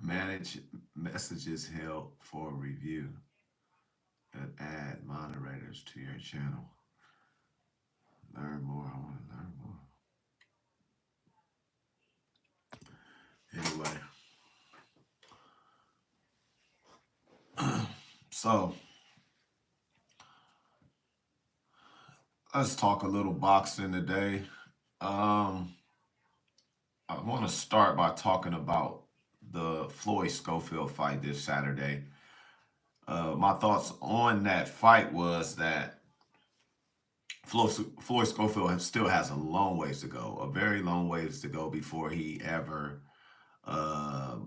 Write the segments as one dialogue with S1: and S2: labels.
S1: Manage messages held for review and add moderators to your channel. Learn more. I want to learn more. Anyway, so let's talk a little boxing today. Um, I want to start by talking about the Floyd Schofield fight this Saturday. My thoughts on that fight was that Floyd Schofield still has a long ways to go, a very long ways to go before he ever uh,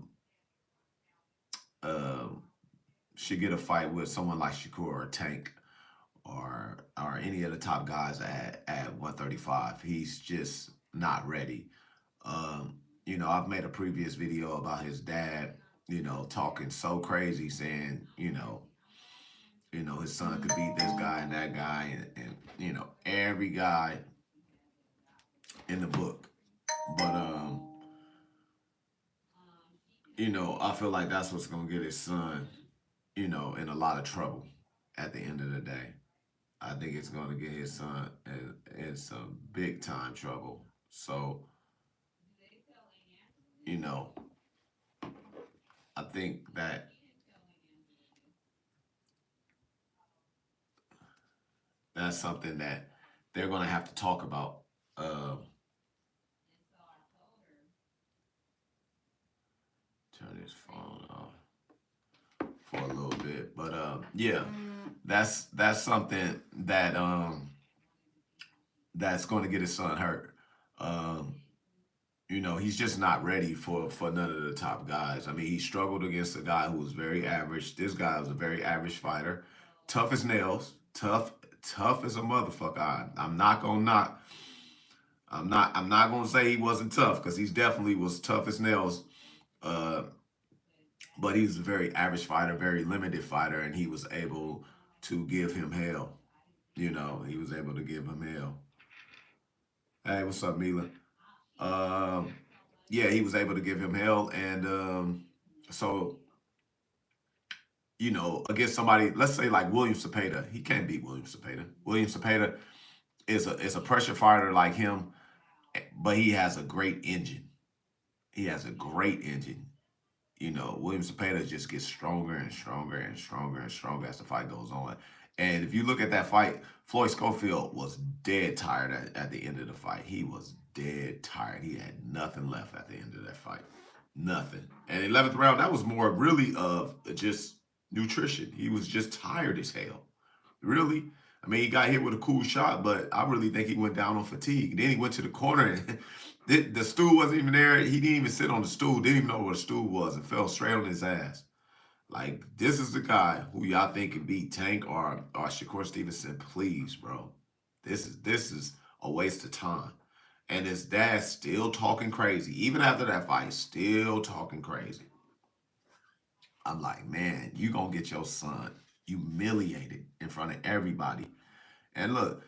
S1: uh, should get a fight with someone like Shakur or Tank or any of the top guys at 135. He's just not ready. I've made a previous video about his dad, talking so crazy, saying, his son could beat this guy and that guy and every guy in the book. But I feel like that's what's gonna get his son, in a lot of trouble at the end of the day. I think it's gonna get his son in some big time trouble. So, you know, I think that that's something that they're gonna have to talk about. Uh, Turn his phone off for a little bit, but yeah, that's something that that's going to get his son hurt. Um, he's just not ready for none of the top guys. I mean, he struggled against a guy who was very average. This guy was a very average fighter, tough as nails, tough as a motherfucker. I'm not gonna knock. I'm not gonna say he wasn't tough because he's definitely was tough as nails. Uh, but he's a very average fighter, very limited fighter, and he was able to give him hell. He was able to give him hell. Hey, what's up, Mila? Um, yeah, he was able to give him hell, and so against somebody, let's say like William Cepeda, he can't beat William Cepeda. William Cepeda is a pressure fighter like him, but he has a great engine. He has a great engine. William Cepeda just gets stronger and stronger and stronger and stronger as the fight goes on. And if you look at that fight, Floyd Schofield was dead tired at the end of the fight. He was dead tired. He had nothing left at the end of that fight. Nothing. And 11th round, that was more really of just nutrition. He was just tired as hell. Really. I mean, he got hit with a cool shot, but I really think he went down on fatigue. Then he went to the corner and the stool wasn't even there. He didn't even sit on the stool, didn't even know where the stool was, and fell straight on his ass. Like, this is the guy who y'all think could beat Tank or Shakur Stevenson. Please, bro. This is a waste of time. And his dad's still talking crazy. Even after that fight, still talking crazy. I'm like, man, you gonna get your son humiliated in front of everybody. And look,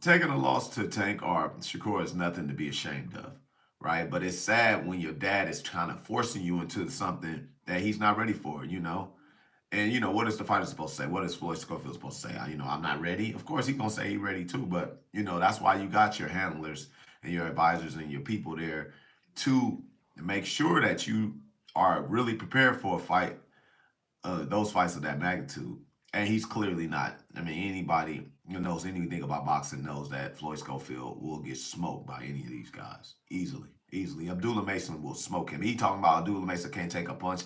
S1: taking a loss to Tank or Shakur is nothing to be ashamed of, right? But it's sad when your dad is kind of forcing you into something that he's not ready for. And what is the fighter supposed to say? What is Floyd Schofield supposed to say? I'm not ready. Of course, he's gonna say he's ready too. But that's why you got your handlers and your advisors and your people there to make sure that you are really prepared for a fight, those fights of that magnitude. And he's clearly not. I mean, anybody who knows anything about boxing knows that Floyd Schofield will get smoked by any of these guys easily. Easily. Abdullah Mason will smoke him. He talking about Abdullah Mason can't take a punch.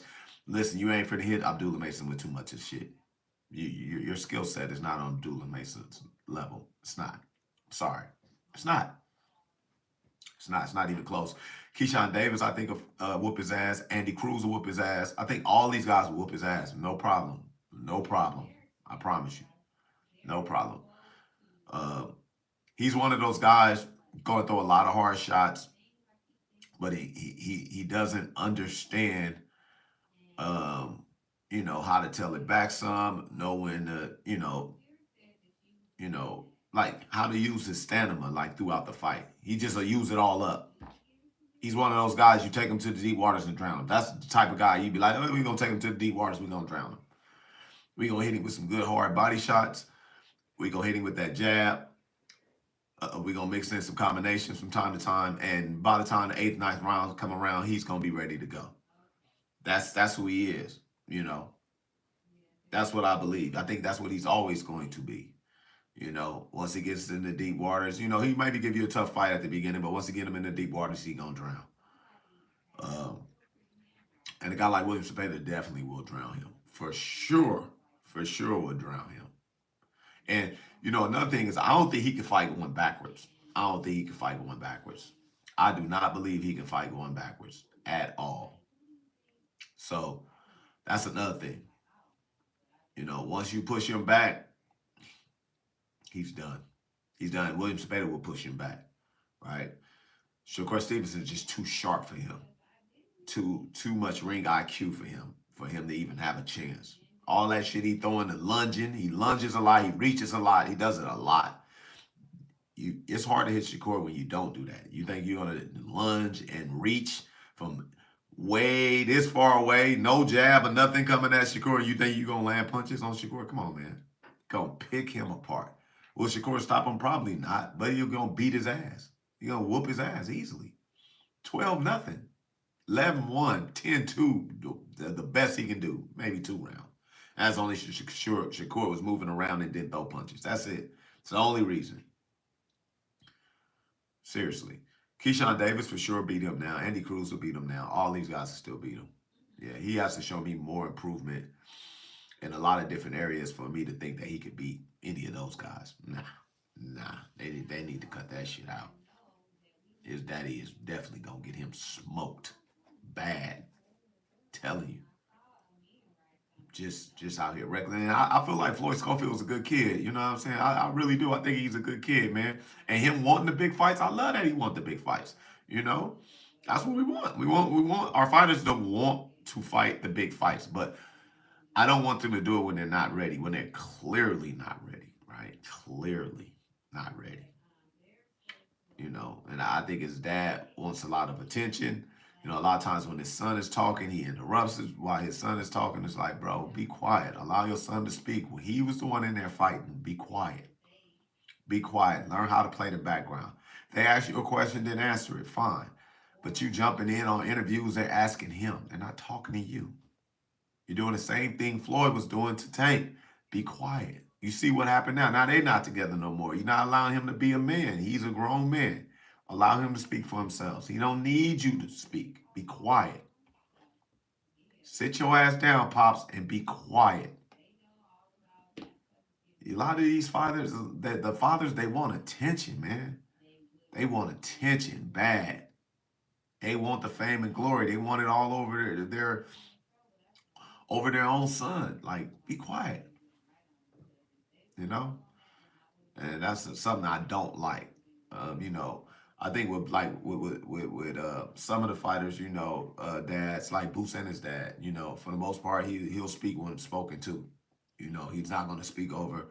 S1: Listen, you ain't for to hit Abdullah Mason with too much of shit. Your skill set is not on Abdullah Mason's level. It's not. Sorry. It's not. It's not. It's not even close. Keyshawn Davis, I think, will whoop his ass. Andy Cruz will whoop his ass. I think all these guys will whoop his ass. No problem. No problem. I promise you. No problem. Uh, he's one of those guys going to throw a lot of hard shots, but he doesn't understand, how to tell it back some, know when to, like how to use his stamina like throughout the fight. He just will use it all up. He's one of those guys you take him to the deep waters and drown him. That's the type of guy you'd be like, oh, we're gonna take him to the deep waters, we're gonna drown him. We're gonna hit him with some good hard body shots. We're gonna hit him with that jab. We're gonna mix in some combinations from time to time, and by the time the eighth, ninth round come around, he's gonna be ready to go. That's who he is. You know, that's what I believe. I think that's what he's always going to be. You know, once he gets in the deep waters, you know, he might give you a tough fight at the beginning, but once you get him in the deep waters, he gonna drown. Um, and a guy like William Cepeda definitely will drown him for sure. For sure, will drown him. And you know, another thing is, I don't think he can fight going backwards. I don't think he can fight going backwards. I do not believe he can fight going backwards at all. So that's another thing. You know, once you push him back, he's done. He's done. William Cepeda will push him back, right? Shakur Stevenson is just too sharp for him. Too much ring IQ for him to even have a chance. All that shit he throwing and lunging, he lunges a lot, he reaches a lot, he does it a lot. It's hard to hit Shakur when you don't do that. You think you're gonna lunge and reach from way this far away, no jab or nothing coming at Shakur, and you think you're gonna land punches on Shakur? Come on, man. Gonna pick him apart. Will Shakur stop him? Probably not, but you're gonna beat his ass. You're gonna whoop his ass easily. 12-0. 11-1, 10-2, the best he can do, maybe 2 rounds. That's only Shakur was moving around and didn't throw punches. That's it. It's the only reason. Seriously. Keyshawn Davis for sure beat him now. Andy Cruz will beat him now. All these guys will still beat him. Yeah, he has to show me more improvement in a lot of different areas for me to think that he could beat any of those guys. Nah. They need to cut that shit out. His daddy is definitely going to get him smoked. Bad. Telling you. Just out here reckless. And I feel like Floyd Schofield was a good kid. You know what I'm saying? I really do. I think he's a good kid, man. And him wanting the big fights, I love that he want the big fights. You know, that's what we want. We want our fighters to want to fight the big fights, but I don't want them to do it when they're not ready. When they're clearly not ready, right? Clearly not ready. You know, and I think his dad wants a lot of attention. You know, a lot of times when his son is talking, he interrupts while his son is talking. It's like, bro, be quiet. Allow your son to speak. When he was the one in there fighting, be quiet. Be quiet. Learn how to play the background. If they ask you a question, then answer it. Fine. But you jumping in on interviews, they're asking him. They're not talking to you. You're doing the same thing Floyd was doing to Tank. Be quiet. You see what happened now. Now they're not together no more. You're not allowing him to be a man. He's a grown man. Allow him to speak for himself. He don't need you to speak. Be quiet. Sit your ass down, Pops, and be quiet. A lot of these fathers, the fathers, they want attention, man. They want attention bad. They want the fame and glory. They want it all over their own son. Like, be quiet, you know? And that's something I don't like. You know, I think with some of the fighters, you know, dads like Boots and his dad, you know, for the most part, he'll speak when spoken to. You know, he's not going to speak over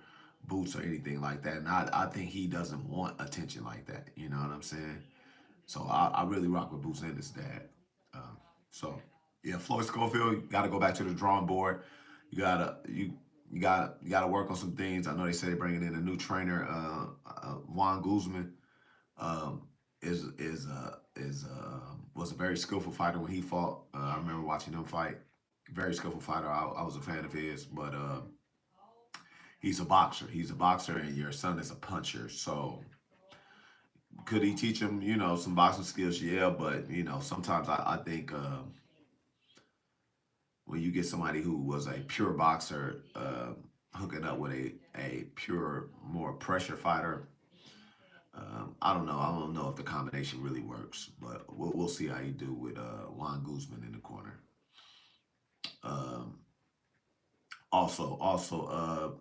S1: Boots or anything like that. And I think he doesn't want attention like that. You know what I'm saying? So I really rock with Boots and his dad. So yeah, Floyd Schofield, you got to go back to the drawing board. You gotta work on some things. I know they say they're bringing in a new trainer, Juan Guzman. Um, was a very skillful fighter when he fought. I remember watching him fight. Very skillful fighter. I was a fan of his, but he's a boxer. He's a boxer, and your son is a puncher. So could he teach him, you know, some boxing skills? Yeah, but you know, sometimes I think when you get somebody who was a pure boxer hooking up with a pure, more pressure fighter, I don't know. I don't know if the combination really works, but we'll see how you do with Juan Guzman in the corner. Um, also,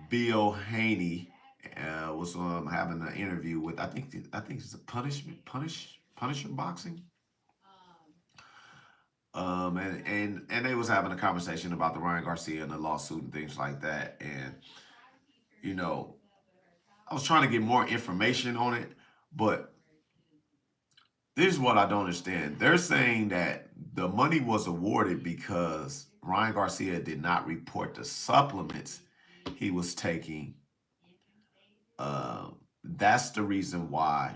S1: Bill Haney was having an interview with I think it's a Punisher Boxing. And they was having a conversation about the Ryan Garcia and the lawsuit and things like that. And you know, I was trying to get more information on it, but this is what I don't understand. They're saying that the money was awarded because Ryan Garcia did not report the supplements he was taking. That's the reason why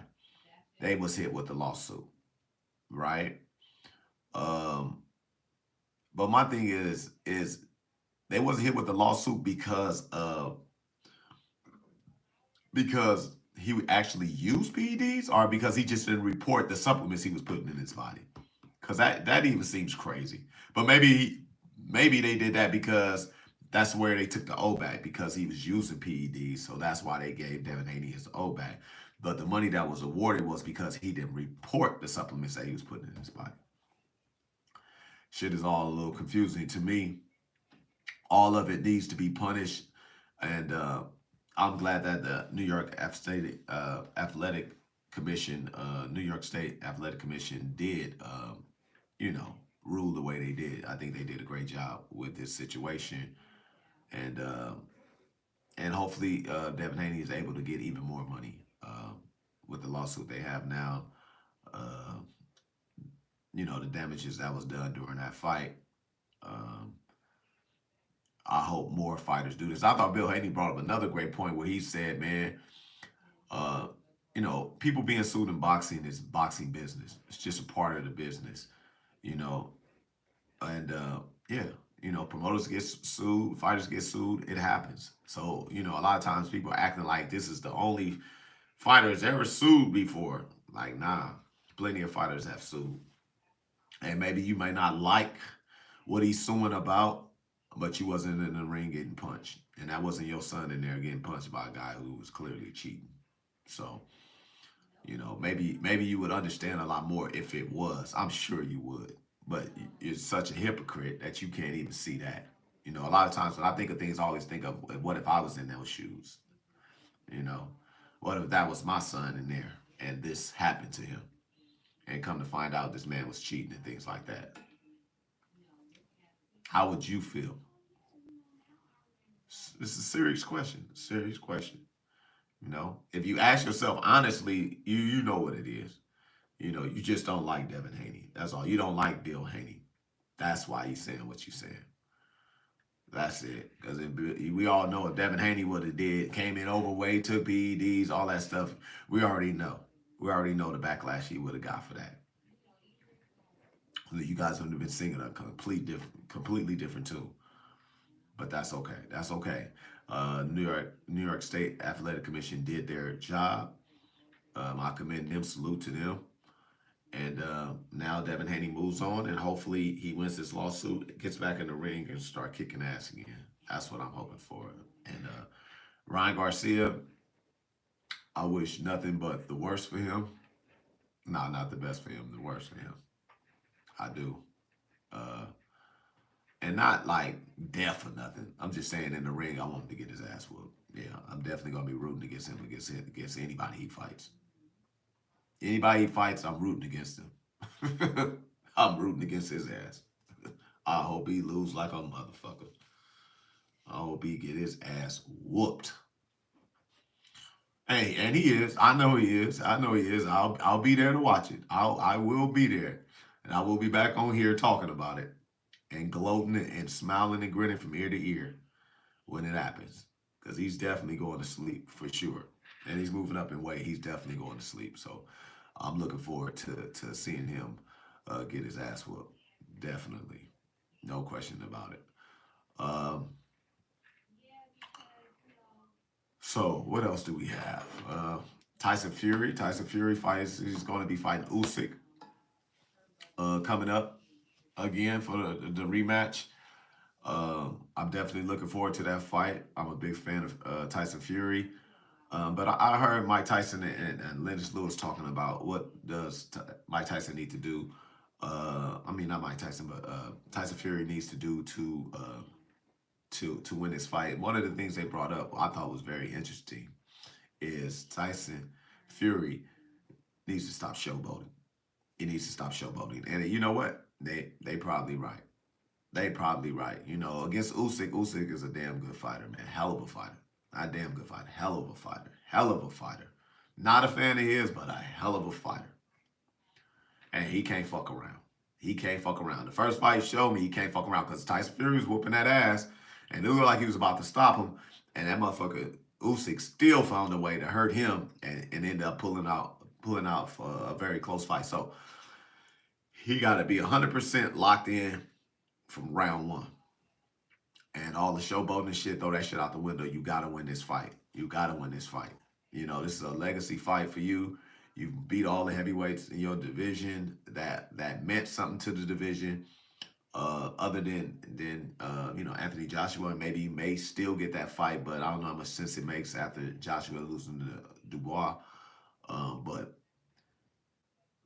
S1: they was hit with the lawsuit, right? Um, but my thing is they wasn't hit with the lawsuit because he actually used PEDs or because he just didn't report the supplements he was putting in his body. Because that even seems crazy. But maybe they did that because that's where they took the O back because he was using PEDs. So that's why they gave Devin Haney his O back. But the money that was awarded was because he didn't report the supplements that he was putting in his body. Shit is all a little confusing to me. All of it needs to be punished, and I'm glad that the New York State Athletic Commission did, you know, rule the way they did. I think they did a great job with this situation, and hopefully Devin Haney is able to get even more money with the lawsuit they have now. Uh, the damages that was done during that fight. Um, I hope more fighters do this. I thought Bill Haney brought up another great point where he said, man, uh, people being sued in boxing is boxing business. It's just a part of the business, you know. And yeah, promoters get sued, fighters get sued. It happens. So a lot of times people are acting like this is the only fighters ever sued before. Like, nah, plenty of fighters have sued, and maybe you may not like what he's suing about, but you wasn't in the ring getting punched, and that wasn't your son in there getting punched by a guy who was clearly cheating. So maybe you would understand a lot more if it was. I'm sure you would, but you're such a hypocrite that you can't even see that. A lot of times when I think of things, I always think of what if I was in those shoes. You know, what if that was my son in there and this happened to him, and come to find out this man was cheating and things like that. How would you feel? It's a serious question. Serious question. If you ask yourself honestly, you know what it is. You just don't like Devin Haney. That's all. You don't like Bill Haney. That's why you're saying what you're saying. That's it. Because we all know if Devin Haney would have did, came in overweight, took PEDs, all that stuff, we already know. We already know the backlash he would have got for that. You guys would have been singing a completely different tune. But that's okay. That's okay. New York State Athletic Commission did their job. I commend them. Salute to them. And now Devin Haney moves on, and hopefully he wins this lawsuit, gets back in the ring, and start kicking ass again. That's what I'm hoping for. And Ryan Garcia, I wish nothing but the worst for him. No, not the best for him, the worst for him. I do. Uh, and not like death or nothing. I'm just saying in the ring, I want him to get his ass whooped. Yeah, I'm definitely gonna be rooting against him against anybody he fights. Anybody he fights, I'm rooting against him. I'm rooting against his ass. I hope he lose like a motherfucker. I hope he get his ass whooped. Hey, and he is. I know he is. I know he is. I'll be there to watch it. I will be there, and I will be back on here talking about it and gloating and smiling and grinning from ear to ear when it happens. Because he's definitely going to sleep for sure, and he's moving up in weight. He's definitely going to sleep. So I'm looking forward to seeing him get his ass whooped. Definitely, no question about it. Um, so what else do we have? Tyson Fury. Tyson Fury fights. He's going to be fighting Usyk coming up again for the rematch. I'm definitely looking forward to that fight. I'm a big fan of Tyson Fury. But I heard Mike Tyson and Lennox Lewis talking about what does Mike Tyson need to do. I mean, not Mike Tyson, but Tyson Fury needs to do to win this fight. One of the things they brought up I thought was very interesting is Tyson Fury needs to stop showboating. He needs to stop showboating. And you know what? They probably right. They probably right. Against Usyk, Usyk is a damn good fighter, man. Hell of a fighter. Not a damn good fighter. Hell of a fighter. Hell of a fighter. Not a fan of his, but a hell of a fighter. and he can't fuck around. He can't fuck around. The first fight showed me he can't fuck around because Tyson Fury was whooping that ass, and it looked like he was about to stop him, and that motherfucker Usyk still found a way to hurt him and ended up pulling out for a very close fight. So he got to be 100% locked in from round one. And all the showboating and shit, throw that shit out the window. You got to win this fight. You got to win this fight. You know, this is a legacy fight for you. You beat all the heavyweights in your division that meant something to the division. Other than you know, Anthony Joshua, and maybe he may still get that fight, but I don't know how much sense it makes after Joshua losing to Dubois. But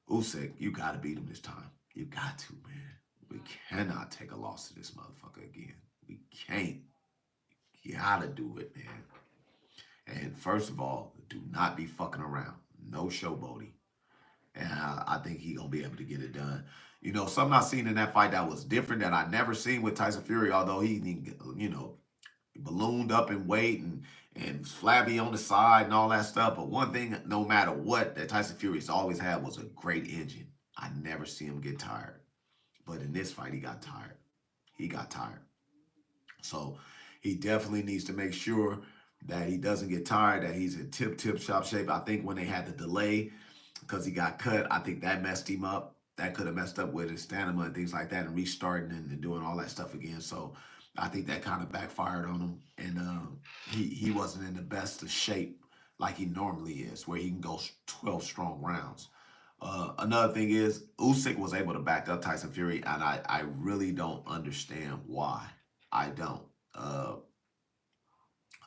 S1: Usyk, you got to beat him this time. You got to, man. We cannot take a loss to this motherfucker again. We can't. You gotta do it, man. And first of all, do not be fucking around. No showboating. And I think he gonna be able to get it done. You know, something I seen in that fight that was different that I never seen with Tyson Fury, although he you know, ballooned up in weight and flabby on the side and all that stuff. But one thing, no matter what, that Tyson Fury's always had was a great engine. I never see him get tired. But in this fight, he got tired. He got tired. So he definitely needs to make sure that he doesn't get tired, that he's in tip shop shape. I think when they had the delay because he got cut, I think that messed him up. That could have messed up with his stamina and things like that, and restarting and doing all that stuff again. So I think that kind of backfired on him, and he wasn't in the best of shape like he normally is, where he can go 12 strong rounds. Another thing is Usyk was able to back up Tyson Fury, and I really don't understand why. I don't. Uh,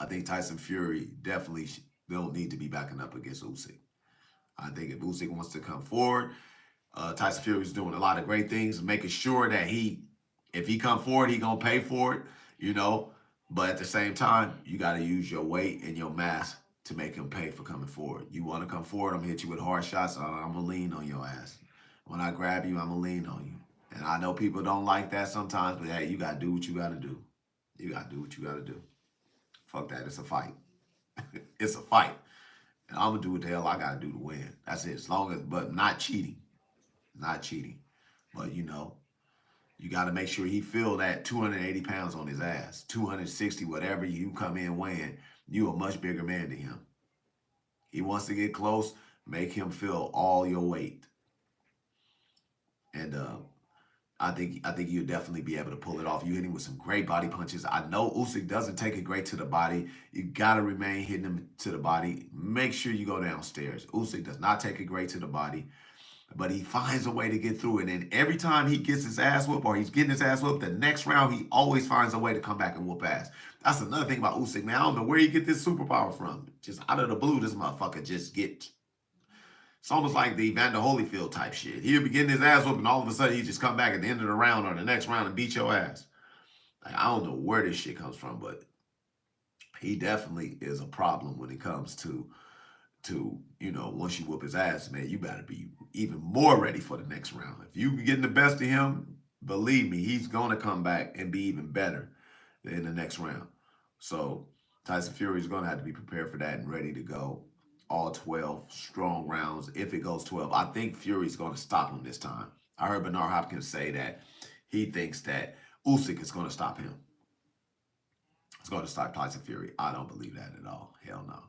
S1: I think Tyson Fury definitely don't need to be backing up against Usyk. I think if Usyk wants to come forward, Tyson Fury is doing a lot of great things, making sure that if he come forward, he gonna pay for it, you know. But at the same time, you got to use your weight and your mass to make him pay for coming forward. You want to come forward, I'm gonna hit you with hard shots. I'm gonna lean on your ass. When I grab you, I'm gonna lean on you. And I know people don't like that sometimes, but hey, you gotta do what you gotta do. You gotta do what you gotta do. Fuck that. It's a fight. It's a fight. And I'm gonna do what the hell I gotta do to win. That's it. As long as, but not cheating. Not cheating. But you know, you gotta make sure he feel that 280 pounds on his ass. 260, whatever you come in weighing, you a much bigger man than him. He wants to get close, make him feel all your weight. And I think you'll definitely be able to pull it off. You hit him with some great body punches. I know Usyk doesn't take it great to the body. You gotta remain hitting him to the body. Make sure you go downstairs. Usyk does not take it great to the body, but he finds a way to get through it. And every time he gets his ass whooped or he's getting his ass whooped, the next round he always finds a way to come back and whoop ass. That's another thing about Usyk, man. I don't know where he get this superpower from. Just out of the blue, this motherfucker just get. It's almost like the Evander Holyfield type shit. He'll be getting his ass whooped, and all of a sudden he just come back at the end of the round or the next round and beat your ass. Like, I don't know where this shit comes from, but he definitely is a problem when it comes to you know, once you whoop his ass, man, you better be even more ready for the next round. If you getting the best of him, believe me, he's gonna come back and be even better in the next round. So Tyson Fury is gonna have to be prepared for that and ready to go all 12 strong rounds if it goes 12. I think Fury's gonna stop him this time. I heard Bernard Hopkins say that he thinks that Usyk is gonna stop him. It's gonna stop Tyson Fury. I don't believe that at all. Hell no.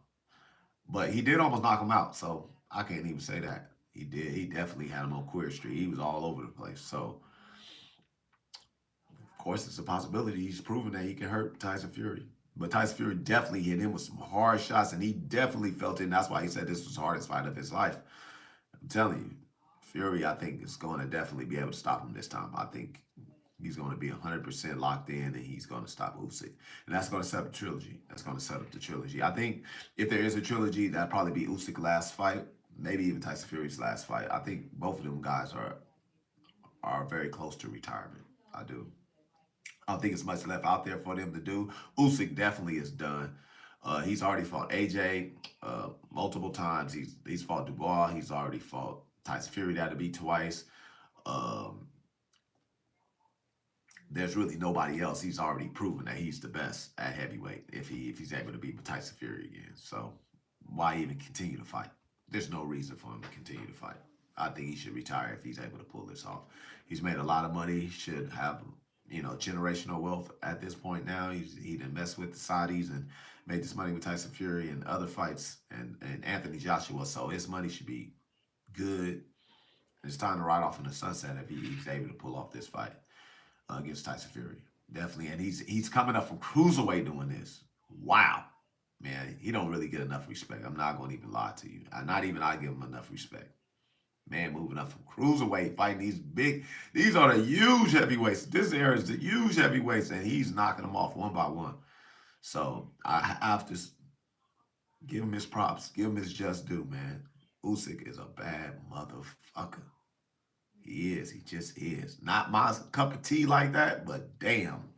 S1: But he did almost knock him out, so I can't even say that. He did. He definitely had him on Queer Street. He was all over the place. So, of course, it's a possibility. He's proven that he can hurt Tyson Fury. But Tyson Fury definitely hit him with some hard shots, and he definitely felt it. And that's why he said this was the hardest fight of his life. I'm telling you, Fury, I think, is going to definitely be able to stop him this time. I think he's going to be 100% locked in, and he's going to stop Usyk. And that's going to set up the trilogy. That's going to set up the trilogy. I think if there is a trilogy, that'd probably be Usyk's last fight, maybe even Tyson Fury's last fight. I think both of them guys are very close to retirement. I do. I don't think it's much left out there for them to do. Usyk definitely is done. He's already fought AJ multiple times. He's fought Dubois. He's already fought Tyson Fury. That'll be twice. Um, there's really nobody else. He's already proven that he's the best at heavyweight if he's able to beat Tyson Fury again. So why even continue to fight? There's no reason for him to continue to fight. I think he should retire if he's able to pull this off. He's made a lot of money. He should have, generational wealth at this point now. He done messed with the Saudis and made this money with Tyson Fury and other fights and Anthony Joshua. So his money should be good. It's time to ride off in the sunset if he's able to pull off this fight against Tyson Fury. Definitely. And he's coming up from cruiserweight doing this. Wow. Man, he don't really get enough respect. I'm not going to even lie to you. Not even I give him enough respect. Man, moving up from cruiserweight, fighting these are the huge heavyweights. This era is the huge heavyweights, and he's knocking them off one by one. So I have to give him his props, give him his just due, man. Usyk is a bad motherfucker. He is. He just is. Not my cup of tea like that, but damn,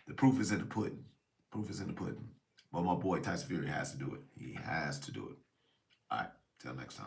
S1: the proof is in the pudding. Proof is in the pudding. But my boy Tyson Fury has to do it. He has to do it. All right. Till next time.